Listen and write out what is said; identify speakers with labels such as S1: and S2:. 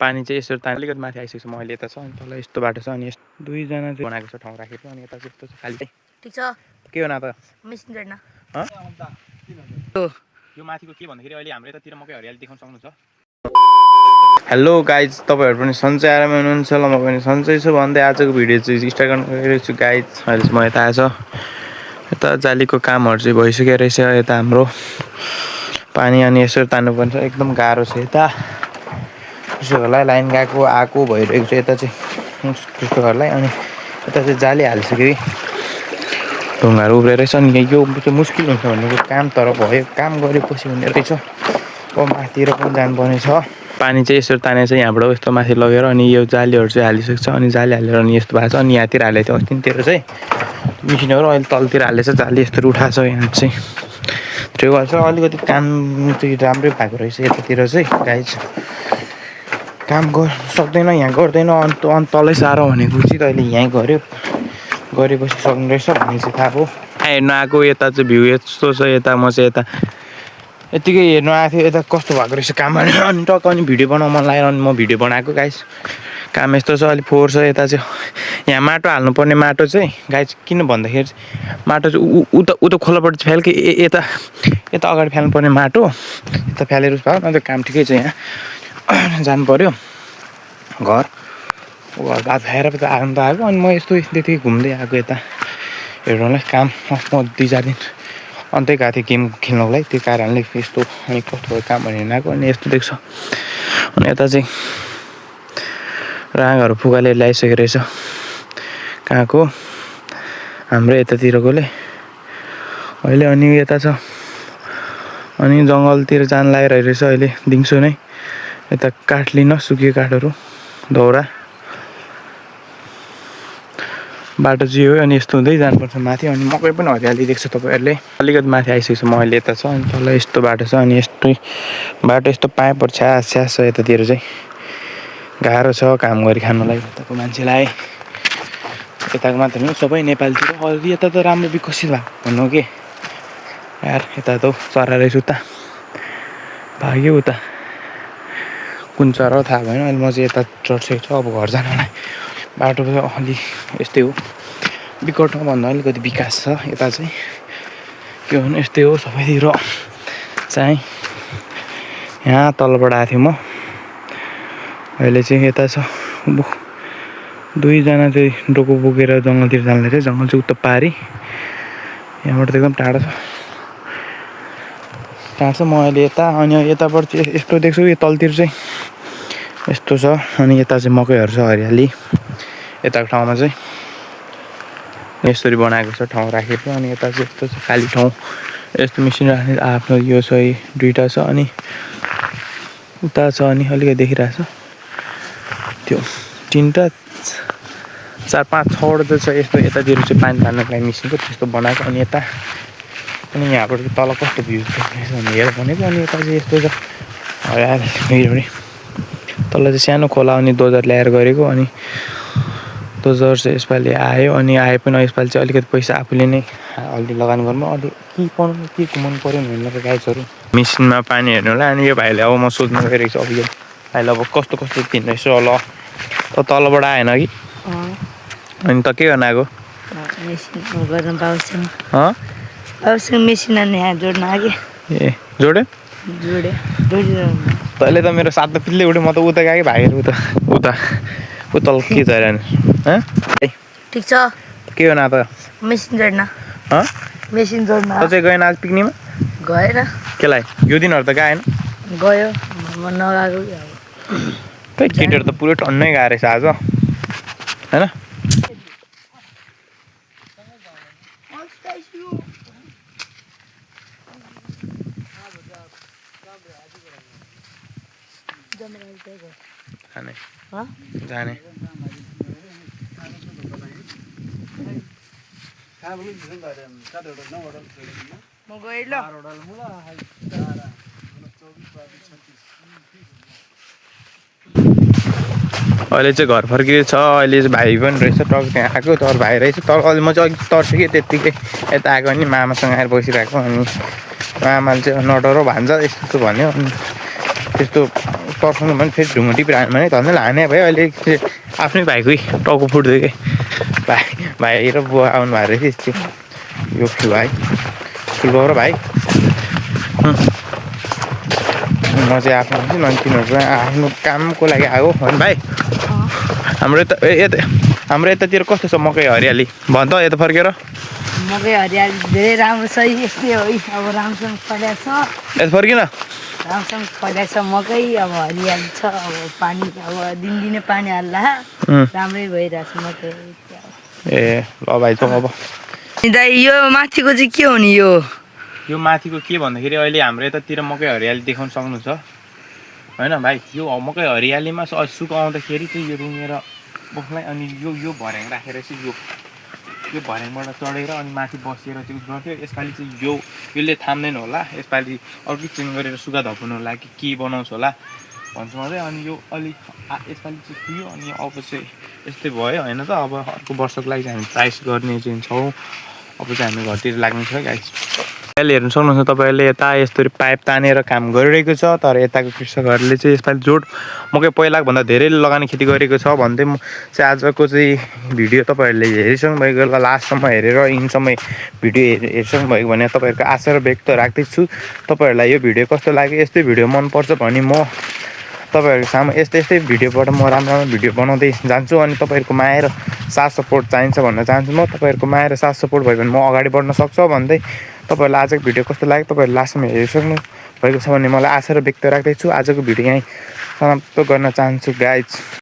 S1: पानी चाहिँ यसरी तान अलिकति माथि आइसकेको छ म अहिले यता छ अनि तल यस्तो बाटो छ अनि दुईजना चाहिँ बनाएको छ ठाउँ राखेको अनि यता चाहिँ यस्तो छ खाली
S2: ठीक छ
S1: के हो न त
S2: मेसिन जड्न
S1: यो माथिको के भन्दाखेरि अहिले हाम्रो यतातिर मकै हरियाली देखाउन सक्नुहुन्छ हेलो गाइज तपाईँहरू पनि सन्चै आरामै हुनुहुन्छ ल म पनि सन्चै छु भन्दै आजको भिडियो चाहिँ स्टार्ट गर्न गइरहेको छु गाइज अहिले चाहिँ म यता आएछ यता जालीको कामहरू चाहिँ भइसक्यो रहेछ यता हाम्रो पानी अनि यसरी तान्नुपर्छ एकदम गाह्रो छ यता कृषकहरूलाई लाइन गएको आएको भइरहेको छ यता चाहिँ कृषकहरूलाई अनि यता चाहिँ जाली हालिसक्यो ढुङ्गाहरू उब्रेरहेछ अनि यो चाहिँ मुस्किल हुन्छ भनेको काम तर भयो काम गरेपछि हुने रहेछ अब माथितिर पनि जानुपर्ने छ पानी चाहिँ यसरी तानेर चाहिँ यहाँबाट यस्तो माथि लगेर अनि यो जालीहरू चाहिँ हालिसक्छ अनि जाली हालेर अनि यस्तो भएको छ अनि यहाँतिर हालेको थियो अस्तितिर चाहिँ मिसिनहरू अहिले तलतिर हालेछ जाली यस्तोहरू उठाएको छ यहाँ चाहिँ त्यो गर्छ अलिकति काम चाहिँ राम्रै भएको रहेछ यतातिर चाहिँ गाइज काम गर्नु सक्दैन यहाँ गर्दैन अनि तलै साह्रो भनेको चाहिँ अहिले यहीँ गऱ्यो गरेपछि सक्ने रहेछ भन्ने चाहिँ थाहा भयो हेर्नु आएको यता चाहिँ भ्यू यस्तो छ यता म चाहिँ यता यतिकै हेर्नु आएको थियो यता कस्तो भएको रहेछ काम अनि टक्क अनि भिडियो बनाउनु मन लाग्यो अनि म भिडियो बनाएको गाइस काम यस्तो छ अलिक फोहोर छ यता चाहिँ यहाँ माटो हाल्नुपर्ने माटो चाहिँ गाइस किन भन्दाखेरि माटो चाहिँ उता खोलापट्टि फ्याल्के यता अगाडि फ्याल्नुपर्ने माटो यता फ्यालेर भयो अन्त काम ठिकै छ यहाँ जानु पऱ्यो घर भात खाएर त आउनु त आएको अनि म यस्तो त्यतिकै घुम्दै आएको यता हेर्नुलाई काम म 2-4 दिन अन्तै गएको थिएँ गेम खेल्नको लागि त्यो कारणले यस्तो अनि कस्तो काम भनेर आएको अनि यस्तो देख्छ अनि यता चाहिँ राँगहरू फुकाले ल्याइसकेको रहेछ कहाँको हाम्रो यतातिरकोले अहिले अनि यता छ अनि जङ्गलतिर जान लागिरहेको रहेछ अहिले दिउँसो नै यता काठ लिन सुकियो काठहरू दाउरा बाटो चाहिँ हो अनि यस्तो हुँदै जानुपर्छ माथि अनि मकै पनि हरियाली देख्छ तपाईँहरूले अलिकति माथि आइसकेको छ म अहिले यता छ अनि तल यस्तो बाटो छ अनि यस्तै बाटो यस्तो पाइपहरू छ्यास छ यतातिर चाहिँ गाह्रो छ काम गरी खानुलाई यताको मान्छेलाई यताको मात्र होइन सबै नेपालतिर अलि यता त राम्रो विकसित भएको भन्नु के यार यता त चरा रहेछ उता भाग्यो उता कुन चरा हो थाहा भएन अहिले म चाहिँ यता चढिसकेको छु अब घर जानलाई बाटो चाहिँ अलि यस्तै हो विकटमा भन्दा अलिकति विकास छ यता चाहिँ के भन्नु यस्तै हो सबैतिर चाहिँ यहाँ तलबाट आएको थिएँ म अहिले चाहिँ यता छ दुईजना चाहिँ डोको बोकेर जङ्गलतिर जानु लाग्यो जङ्गल चाहिँ उता पारी यहाँबाट त एकदम टाढो छ म अहिले यता अनि यताबाट चाहिँ यस्तो देख्छु यो तलतिर चाहिँ यस्तो छ अनि यता चाहिँ मकैहरू छ हरियाली यताको ठाउँमा चाहिँ यसरी बनाएको छ ठाउँ राखेको अनि यता चाहिँ यस्तो छ खाली ठाउँ यस्तो मिसिन राख्ने आफ्नो यो छ दुईवटा छ अनि उता छ अनि अलिकति देखिरहेको छ त्यो 3टा 4-5-6वटा चाहिँ छ यस्तो यतातिर चाहिँ पानी तान्नको लागि मिसिनको त्यस्तो बनाएको अनि यता अनि यहाँबाट तल कस्तो भ्यू देख्दैछ भने हेर भनेको अनि यता चाहिँ यस्तो छ हरियाली तल चाहिँ सानो खोला अनि दोजर ल्याएर गरेको अनि दोजर चाहिँ यसपालि आयो अनि आए पनि यसपालि चाहिँ अलिकति पैसा आफूले नै अलि लगानी गर्नु अलि के पाउनु के घुमाउनु पऱ्यो भने गाइजहरू मिसिनमा पानी हेर्नुलाई अनि यो भाइले अब म सोध्नु गइरहेको छु अब यो भाइले अब कस्तो दिँदैछ ल त तलबाट आएन कि अनि त के गर्न आएको
S2: मेसिन यहाँ जोड्न आगे
S1: ए जोड्यो तैँले त मेरो साथ त पिल्लै उठ्यो म त उता गएँ भागेर उता के छैन
S2: ठिक छ
S1: के हो न त
S2: मेसिन जोड्न
S1: त चाहिँ गएन आज पिकनिकमा
S2: गएन
S1: केलाई यो दिनहरू त गएन
S2: गयो म नगएको
S1: खै केटीहरू त पुरै टन्नै गएको रहेछ आज होइन जाने
S2: म गएँ ल
S1: अहिले चाहिँ घर फर्किएको छ अहिले चाहिँ भाइ पनि रहेछ टक त्यहाँ आएको तर भाइ रहेछ तर अहिले म चाहिँ अलिक तर्सेँ त्यत्तिकै यता आएको अनि मामासँग आएर बसिरहेको अनि मामाले चाहिँ नडर भान्जा यस्तो भन्यो अनि त्यस्तो तर्साउनु भने फेरि ढुङ्गा टिपिरह्यो भने झन् हाने भयो अहिले आफ्नै भाइकै टाउको फुट्दै कि भाइ र बुवा आउनु भएको रहेछ त्यो यो भाइ ठुलो र भाइ म चाहिँ आफ्नो हुन्छु अनि तिनीहरू चाहिँ आफ्नो कामको लागि आएको होइन भाइ हाम्रो यतातिर कस्तो छ मकै हरियाली भन त यता फर्केर
S2: मकै हरियाली धेरै राम्रो छ यस्तै हो अब राम्रोसँग फलेको छ
S1: यता फर्किन
S2: राम्रोसँग फलेको छ मकै अब हरियाली छ अब पानी अब दिनदिनै पानी हाल्ला राम्रै भइरहेछ मकै
S1: ए ल भाइ त अब
S2: दाइ यो माथिको चाहिँ के हो नि
S1: यो माथिको के भन्दाखेरि अहिले हाम्रो यतातिर मकै हरियाली देखाउन सक्नुहुन्छ होइन भाइ यो मकै हरियालीमा सुकाउँदाखेरि चाहिँ यो रुँगेर बस्लाई अनि यो भर्याङ राखेर चाहिँ यो भर्याङबाट चढेर अनि माथि बसेर चाहिँ गर्थ्यो यसपालि चाहिँ यसले थाम्दैन होला यसपालि अर्कै चेन्ज गरेर सुगा धपाउनु होला कि के बनाउँछ होला भन्छु मात्रै अनि यो अलिक यसपालि चाहिँ पुग्यो अनि अब चाहिँ यस्तै भयो होइन त अब अर्को वर्षको लागि चाहिँ हामी प्राइस गर्ने चाहिँ छौँ अब चाहिँ हामी घरतिर लाग्ने छ गाइस अहिले हेर्नु सक्नुहुन्छ तपाईँहरूले यता यस्तरी पाइप तानेर काम गरिरहेको छ तर यताको कृषकहरूले चाहिँ यसपालि जोड मकै पहिलाको भन्दा धेरै लगानी खेती गरेको छ भन्दै म चाहिँ आजको चाहिँ भिडियो तपाईँहरूले हेरिसक्नु भएको लास्टसम्म हेरेर इन्डसम्म भिडियो हेरिसक्नु भएको भने तपाईँहरूको आशा र व्यक्त राख्दैछु तपाईँहरूलाई यो भिडियो कस्तो लाग्यो यस्तै भिडियो मनपर्छ भने म तपाईँहरूको सामु यस्तै भिडियोबाट म राम्रो भिडियो बनाउँदै जान्छु अनि तपाईँहरूको माया र साथ सपोर्ट चाहिन्छ भन्न चाहन्छु म तपाईँहरूको माया र साथ सपोर्ट भयो भने म अगाडि बढ्न सक्छु भन्दै तपाईँहरूलाई आजको भिडियो कस्तो लाग्यो तपाईँहरू लास्टमा हेरिसक्नु भएको छ भने मलाई आशा र व्यक्त राख्दैछु आजको भिडियो यहीँ समाप्त गर्न चाहन्छु गाइज